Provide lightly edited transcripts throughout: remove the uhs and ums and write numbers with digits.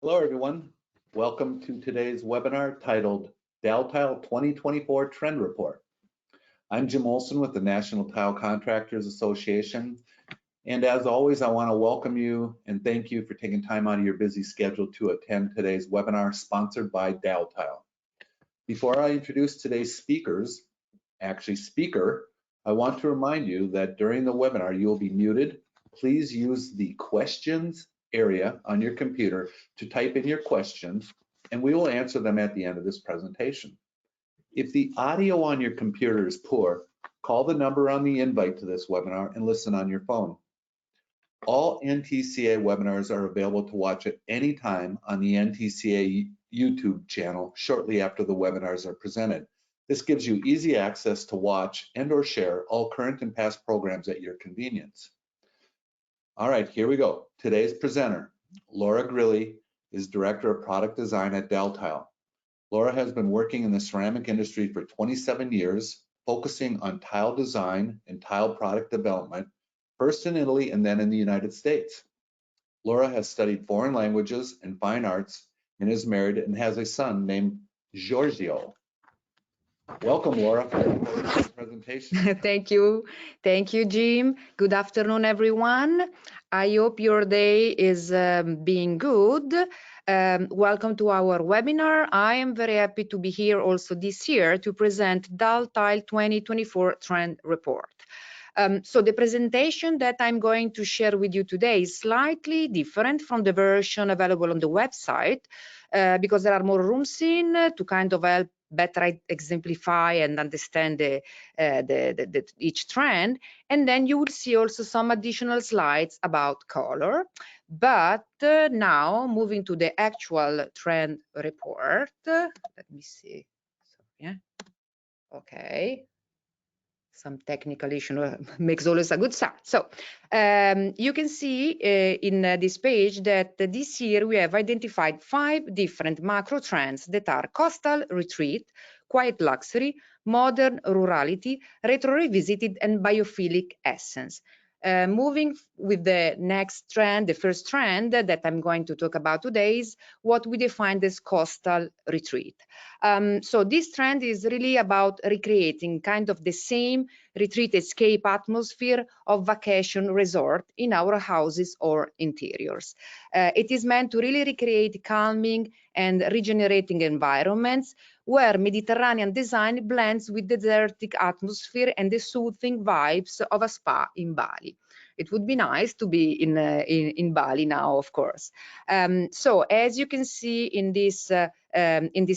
Hello, everyone. Welcome to today's webinar titled Dal-Tile 2024 Trend Report. I'm Jim Olson with the National Tile Contractors Association. And as always, I want to welcome you and thank you for taking time out of your busy schedule to attend today's webinar sponsored by Dal-Tile. Before I introduce today's speaker, I want to remind you that during the webinar, you will be muted. Please use the questions area on your computer to type in your questions, and we will answer them at the end of this presentation. If the audio on your computer is poor, call the number on the invite to this webinar and listen on your phone. All NTCA webinars are available to watch at any time on the NTCA YouTube channel shortly after the webinars are presented. This gives you easy access to watch and or share all current and past programs at your convenience. All right, here we go. Today's presenter, Laura Grilli, is Director of Product Design at Dal-Tile. Laura has been working in the ceramic industry for 27 years, focusing on tile design and tile product development, first in Italy and then in the United States. Laura has studied foreign languages and fine arts and is married and has a son named Giorgio. Welcome, Laura, for the presentation. Thank you, Jim. Good afternoon, everyone. I hope your day is being good. Welcome to our webinar. I am very happy to be here also this year to present Dal-Tile 2024 Trend Report. So the presentation that I'm going to share with you today is slightly different from the version available on the website because there are more rooms in to kind of help better exemplify and understand each trend. And then you will see also some additional slides about color. But now moving to the actual trend report. Let me see. So, yeah. Okay. Some technical issue makes always a good sound. So you can see in this page that this year we have identified 5 different macro trends that are coastal retreat, quiet luxury, modern rurality, retro revisited, and biophilic essence. Moving with the next trend, the first trend that I'm going to talk about today is what we define as coastal retreat. So this trend is really about recreating kind of the same retreat escape atmosphere of vacation resort in our houses or interiors. It is meant to really recreate calming and regenerating environments where Mediterranean design blends with the desertic atmosphere and the soothing vibes of a spa in Bali. It would be nice to be in Bali now, of course. So as you can see in this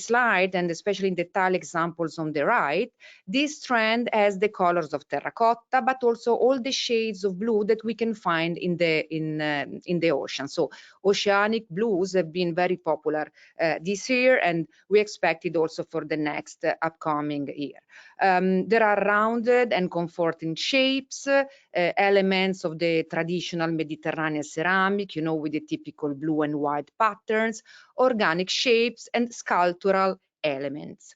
slide, and especially in the tile examples on the right, this trend has the colors of terracotta, but also all the shades of blue that we can find in the ocean. So oceanic blues have been very popular this year, and we expect it also for the next upcoming year. There are rounded and comforting shapes, elements of the traditional Mediterranean ceramic, you know, with the typical blue and white patterns, organic shapes, and sculptural elements.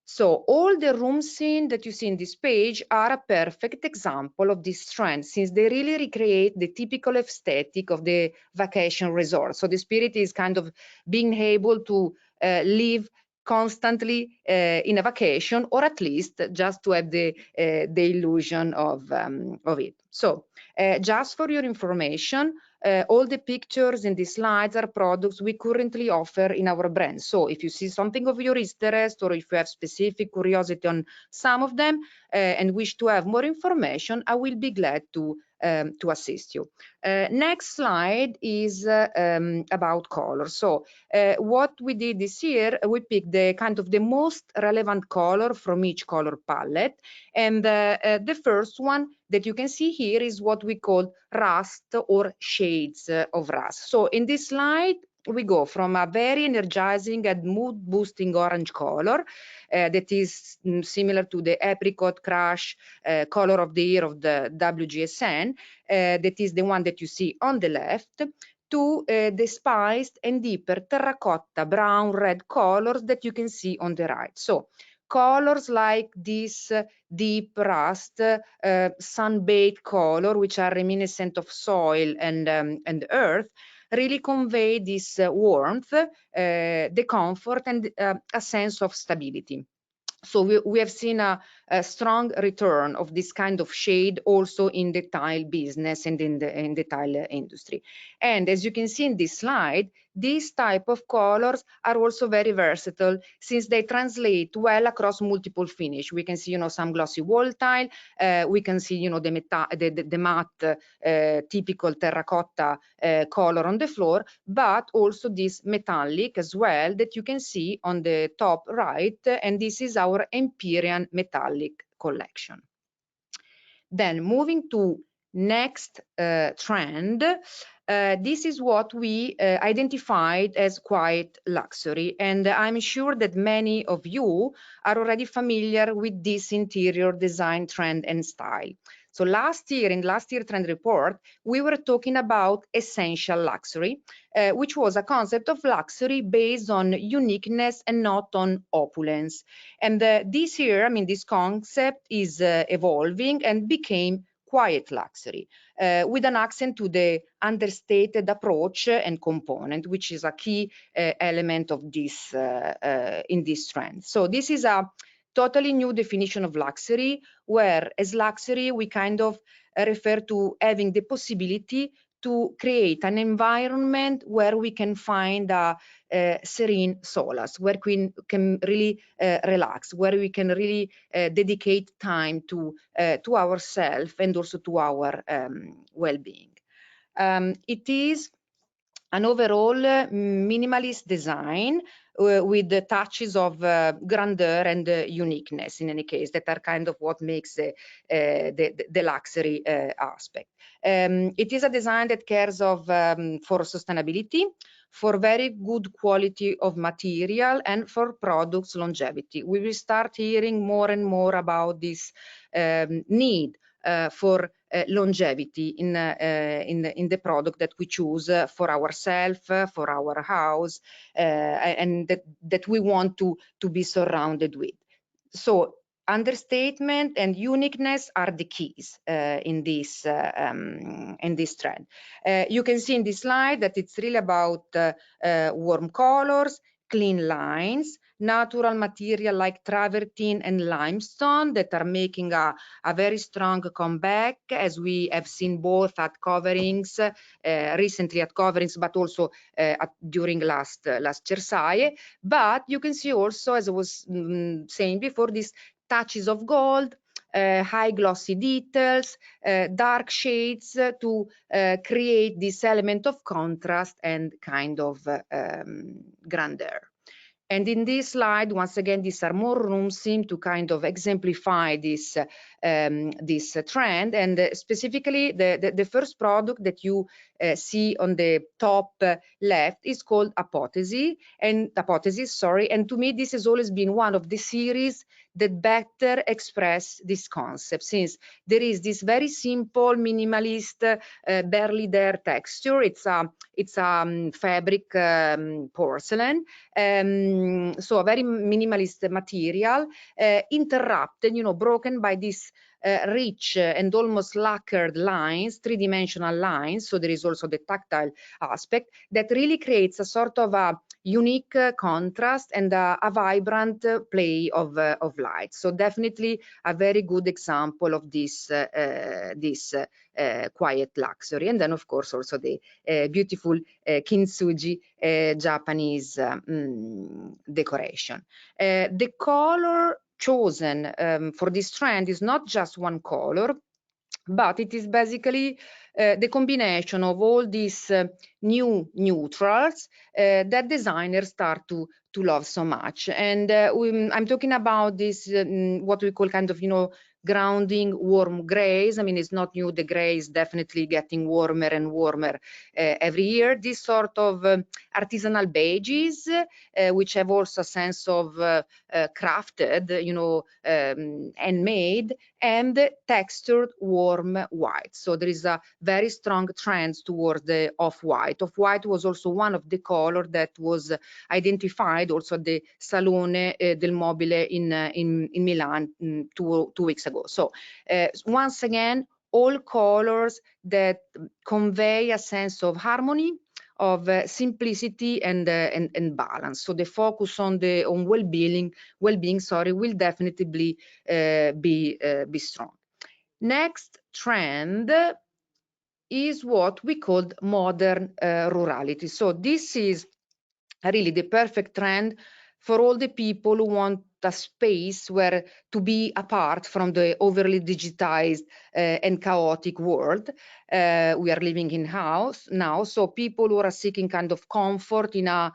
So all the room scene that you see in this page are a perfect example of this trend, since they really recreate the typical aesthetic of the vacation resort. So the spirit is kind of being able to live constantly in a vacation, or at least just to have the illusion of it. So just for your information, all the pictures in these slides are products we currently offer in our brand. So if you see something of your interest, or if you have specific curiosity on some of them and wish to have more information, I will be glad to assist you. Next slide is about color. So what we did this year, we picked the kind of the most relevant color from each color palette, and the first one that you can see here is what we call rust, or shades of rust. So in this slide, we go from a very energizing and mood boosting orange color that is similar to the apricot crush color of the year of the WGSN, that is the one that you see on the left, to the spiced and deeper terracotta brown red colors that you can see on the right. So colors like this deep rust, sun-baked color, which are reminiscent of soil and earth, really convey this warmth, the comfort, and a sense of stability. So we have seen a strong return of this kind of shade also in the tile business and in the tile industry. And as you can see in this slide, these type of colors are also very versatile since they translate well across multiple finish. We can see, some glossy wall tile. We can see, the matte typical terracotta color on the floor, but also this metallic as well that you can see on the top right. And this is our Empyrean metallic collection. Then moving to next trend, this is what we identified as quiet luxury, and I'm sure that many of you are already familiar with this interior design trend and style. So last year, in last year trend report, we were talking about essential luxury, which was a concept of luxury based on uniqueness and not on opulence. And this year, this concept is evolving and became quiet luxury, with an accent to the understated approach and component, which is a key element of this in this trend. So this is a totally new definition of luxury, where as luxury we kind of refer to having the possibility to create an environment where we can find a serene solace, where we can really relax, where we can really dedicate time to ourselves and also to our well-being. It is an overall minimalist design with the touches of grandeur and uniqueness, in any case, that are kind of what makes the luxury aspect. It is a design that cares for sustainability, for very good quality of material, and for products longevity. We will start hearing more and more about this need for longevity in the product that we choose for ourselves, for our house, and that we want to be surrounded with. So understatement and uniqueness are the keys in this trend. You can see in this slide that it's really about warm colors, clean lines, natural material like travertine and limestone that are making a very strong comeback, as we have seen both at coverings, recently at coverings, but also during last Cersaie. But you can see also, as I was saying before, these touches of gold, high glossy details, dark shades to create this element of contrast and kind of grandeur. And in this slide, once again, these are more rooms seem to kind of exemplify this trend. And specifically, the first product that you see on the top left is called Apotheosis. And to me, this has always been one of the series that better express this concept, since there is this very simple, minimalist, barely there texture. It's a fabric porcelain. So a very minimalist material, interrupted, broken by this rich and almost lacquered lines, three-dimensional lines. So there is also the tactile aspect that really creates a sort of a unique contrast and a vibrant play of light. So definitely a very good example of this quiet luxury. And then of course also the beautiful kintsugi Japanese decoration. The color chosen for this trend is not just one color, but it is basically the combination of all these new neutrals that designers start to love so much. And I'm talking about this, what we call kind of, grounding warm grays. It's not new. The gray is definitely getting warmer and warmer every year. This sort of artisanal beiges, which have also a sense of crafted, handmade, and textured warm white. So there is a very strong trend towards the off-white. Off-white was also one of the colors that was identified also at the Salone del Mobile in Milan 2 weeks ago. So once again, all colors that convey a sense of harmony, of simplicity and balance. So the focus on well-being, will definitely be strong. Next trend is what we called modern rurality. So this is really the perfect trend for all the people who want a space where to be apart from the overly digitized and chaotic world we are living in now. So people who are seeking kind of comfort in a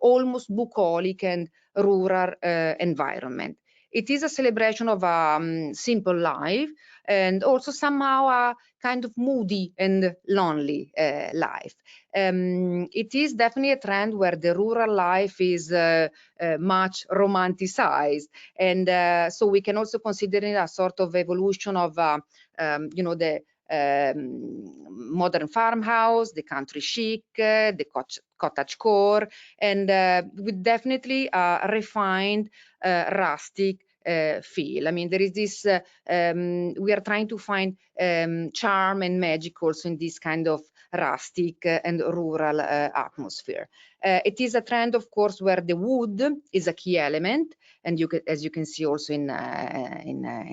almost bucolic and rural environment. It is a celebration of a simple life and also somehow a kind of moody and lonely life. It is definitely a trend where the rural life is much romanticized, and so we can also consider it a sort of evolution of the modern farmhouse, the country chic, the cottagecore, and with definitely a refined rustic feel. I mean, there is this, we are trying to find charm and magic also in this kind of rustic and rural atmosphere. It is a trend, of course, where the wood is a key element, and as you can see also in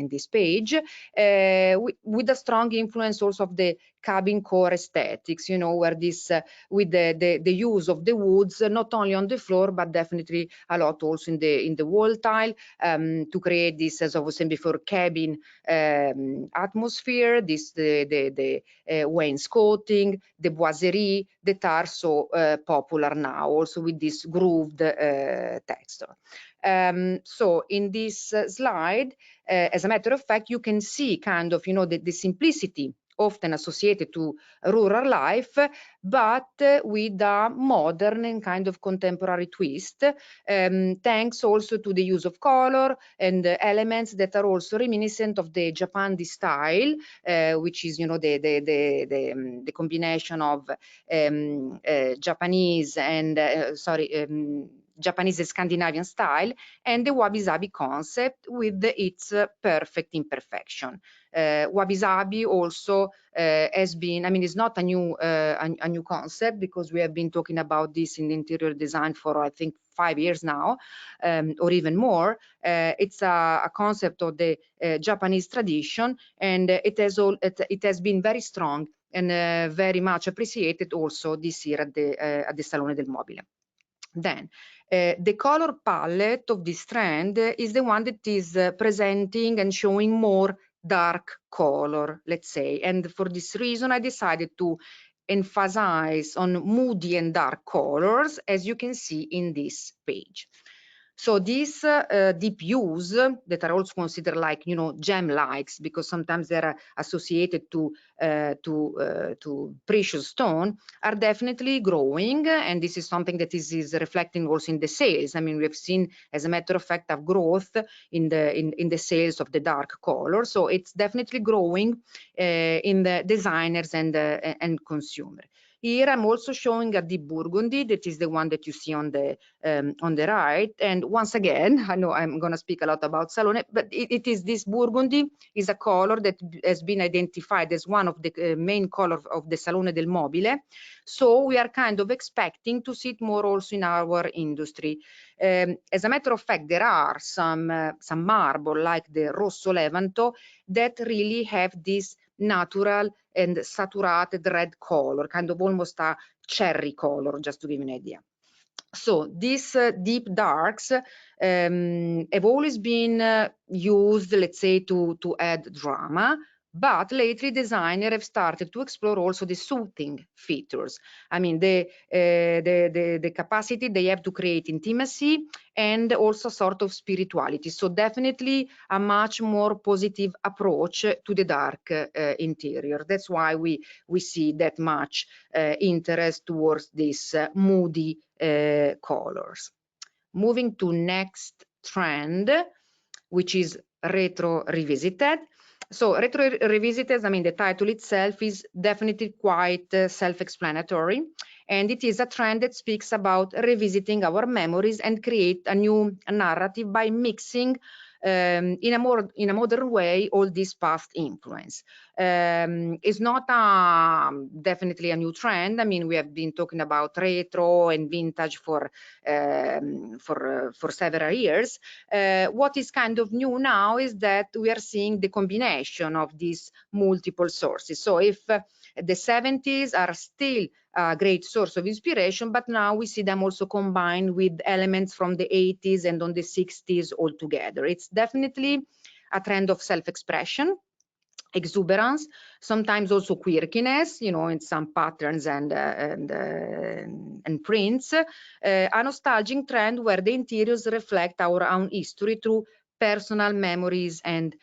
this page, with a strong influence also of the cabin core aesthetics, where this with the use of the woods not only on the floor but definitely a lot also in the wall tile to create this, as I was saying before, cabin atmosphere. This the wainscoting, the boiserie that are so popular now, also with this grooved texture. So in this slide, as a matter of fact, you can see kind of, the simplicity often associated to rural life, but with a modern and kind of contemporary twist, thanks also to the use of color and elements that are also reminiscent of the Japandi style, which is, the combination of Japanese and Japanese and Scandinavian style, and the wabi-sabi concept with its perfect imperfection. Wabi-sabi also has been, I mean, it's not a new concept, because we have been talking about this in the interior design for, I think, 5 years now, or even more. It's a concept of the Japanese tradition, and it has been very strong and very much appreciated also this year at the Salone del Mobile. Then the color palette of this trend is the one that is presenting and showing more dark color, let's say. And for this reason, I decided to emphasize on moody and dark colors, as you can see in this page. So these deep hues that are also considered like, gem lights, because sometimes they're associated to precious stone, are definitely growing, and this is something that is reflecting also in the sales. I mean, we have seen, as a matter of fact, a growth in the sales of the dark color. So it's definitely growing in the designers and consumer. Here I'm also showing a deep burgundy, that is the one that you see on the right. And once again, I know I'm going to speak a lot about Salone, but it is this burgundy is a color that has been identified as one of the main colors of the Salone del Mobile. So we are kind of expecting to see it more also in our industry. As a matter of fact, there are some marble like the Rosso Levanto that really have this natural and saturated red color, kind of almost a cherry color, just to give you an idea. So these deep darks have always been used, let's say, to add drama, but lately designers have started to explore also the soothing features. I mean, the capacity they have to create intimacy and also sort of spirituality. So definitely a much more positive approach to the dark interior. That's why we see that much interest towards this moody colors. Moving to next trend, which is retro revisited. So retro revisited, I mean, the title itself is definitely quite self-explanatory, and it is a trend that speaks about revisiting our memories and create a new narrative by mixing in a modern way all this past influence. is not definitely a new trend. I mean, we have been talking about retro and vintage for several years. What is kind of new now is that we are seeing the combination of these multiple sources. So if the 70s are still a great source of inspiration, but now we see them also combined with elements from the 80s and on the 60s all together. It's definitely a trend of self-expression, exuberance, sometimes also quirkiness, you know, in some patterns and prints, a nostalgic trend where the interiors reflect our own history through personal memories and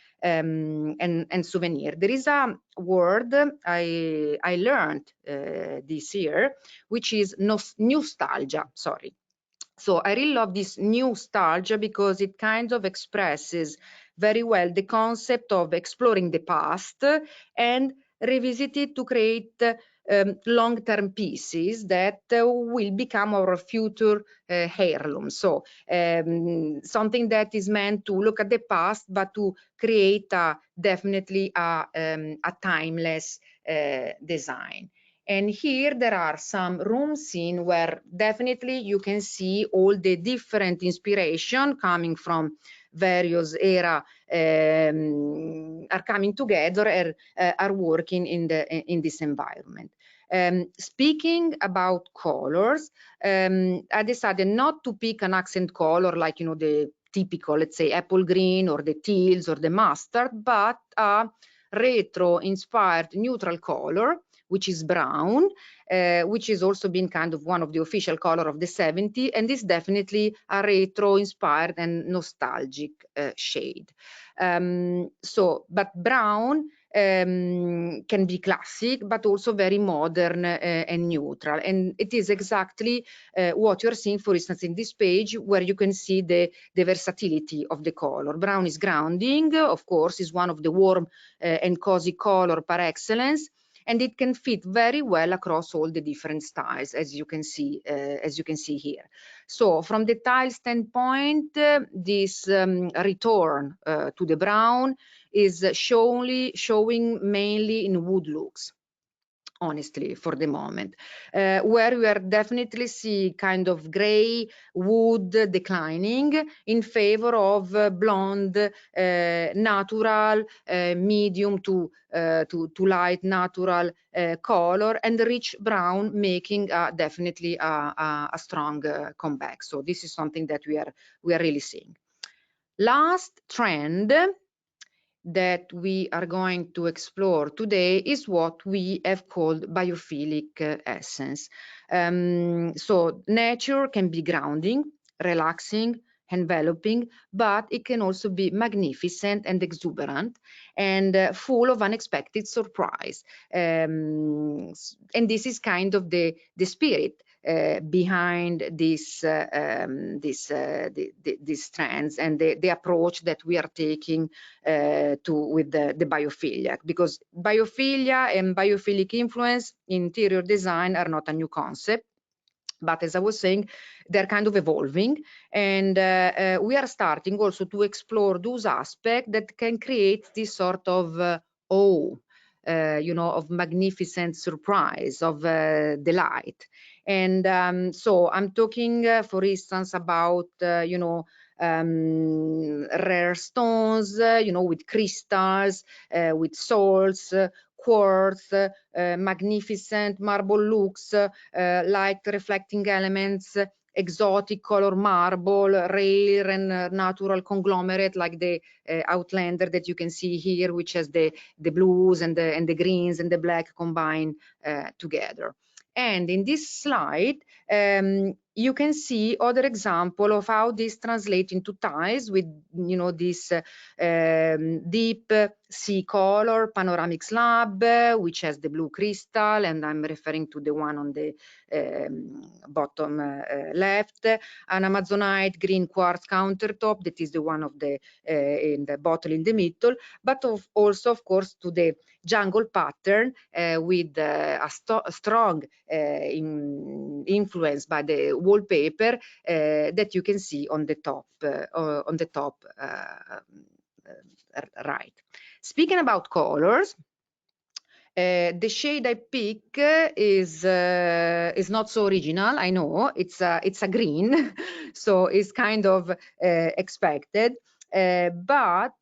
souvenir. There is a word I learned this year, which is nostalgia. Sorry. So I really love this nostalgia because it kind of expresses very well the concept of exploring the past and revisit it to create long-term pieces that will become our future heirloom. So something that is meant to look at the past, but to create definitely a timeless design. And here there are some room scene where definitely you can see all the different inspiration coming from various era are coming together and are working in this environment. Speaking about colors, I decided not to pick an accent color like, you know, the typical, let's say, apple green or the teals or the mustard, but a retro inspired neutral color, which is brown, which has also been kind of one of the official color of the 70s, and is definitely a retro inspired and nostalgic shade. But brown can be classic, but also very modern and neutral. And it is exactly what you're seeing, for instance, in this page, where you can see the versatility of the color. Brown is grounding, of course, is one of the warm and cozy color par excellence, and it can fit very well across all the different styles, as you can see here. So from the tile standpoint, this return to the brown is showing mainly in wood looks, honestly, for the moment, where we are definitely see kind of gray wood declining in favor of blonde, natural, medium to light natural color, and rich brown making definitely a strong comeback. So this is something that we are really seeing. Last trend that we are going to explore today is what we have called biophilic essence. So nature can be grounding, relaxing, enveloping, but it can also be magnificent and exuberant and full of unexpected surprise. And this is kind of the spirit behind these trends and the approach that we are taking with the biophilia, because biophilia and biophilic influence in interior design are not a new concept. But as I was saying, they're kind of evolving, and we are starting also to explore those aspects that can create this sort of awe, you know, of magnificent surprise, of delight. And so I'm talking, for instance, about, you know, rare stones, you know, with crystals, with salts, quartz, magnificent marble looks, light reflecting elements, exotic color marble, rare and natural conglomerate like the Outlander that you can see here, which has the blues and the greens and the black combined together. And in this slide, you can see other example of how this translates into tiles with, you know, this deep sea color panoramic slab, which has the blue crystal, and I'm referring to the one on the bottom left, an Amazonite green quartz countertop, that is the one of the in the bottle in the middle, but also, of course, to the jungle pattern with a strong influence by the wallpaper that you can see on the top right. Speaking about colors, The shade I pick is not so original. I know it's a green, so it's kind of expected. But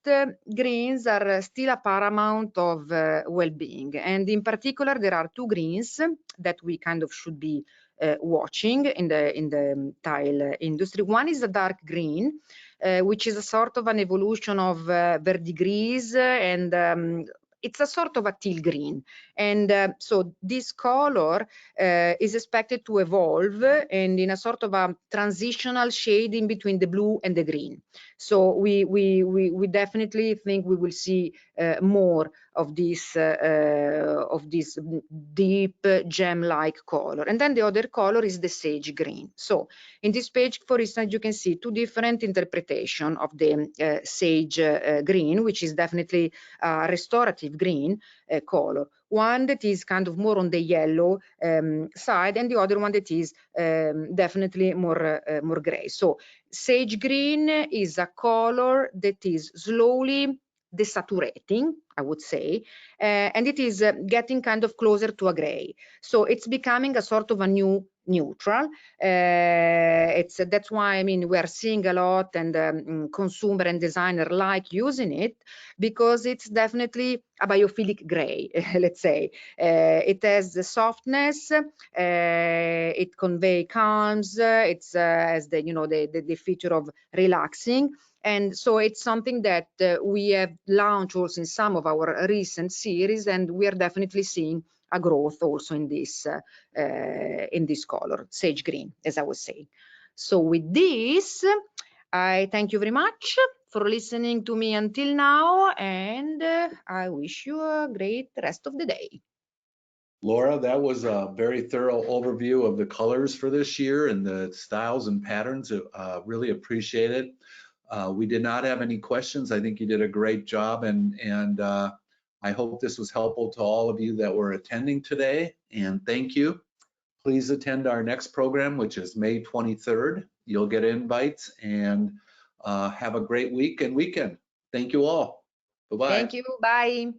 greens are still a paramount of well-being, and in particular, there are two greens that we kind of should be watching in the tile industry. One is a dark green, which is a sort of an evolution of verdigris, and it's a sort of a teal green. And so this color is expected to evolve and in a sort of a transitional shade in between the blue and the green. So we definitely think we will see more of this deep gem-like color. And then the other color is the sage green. So in this page, for instance, you can see two different interpretations of the sage green, which is definitely restorative green color. One that is kind of more on the yellow side, and the other one that is definitely more gray. So sage green is a color that is slowly desaturating, I would say, and it is getting kind of closer to a gray. So it's becoming a sort of a new neutral. That's why, I mean, we are seeing a lot, and consumer and designer like using it, because it's definitely a biophilic gray, let's say. It has the softness, it conveys calms, it's has the feature of relaxing. And so it's something that we have launched also in some of our recent series, and we are definitely seeing a growth also in this color, sage green, as I was saying. So with this, I thank you very much for listening to me until now, and I wish you a great rest of the day. Laura, that was a very thorough overview of the colors for this year and the styles and patterns. Really appreciate it. We did not have any questions. I think you did a great job, and I hope this was helpful to all of you that were attending today, and thank you. Please attend our next program, which is May 23rd. You'll get invites, and have a great week and weekend. Thank you all. Bye-bye. Thank you. Bye.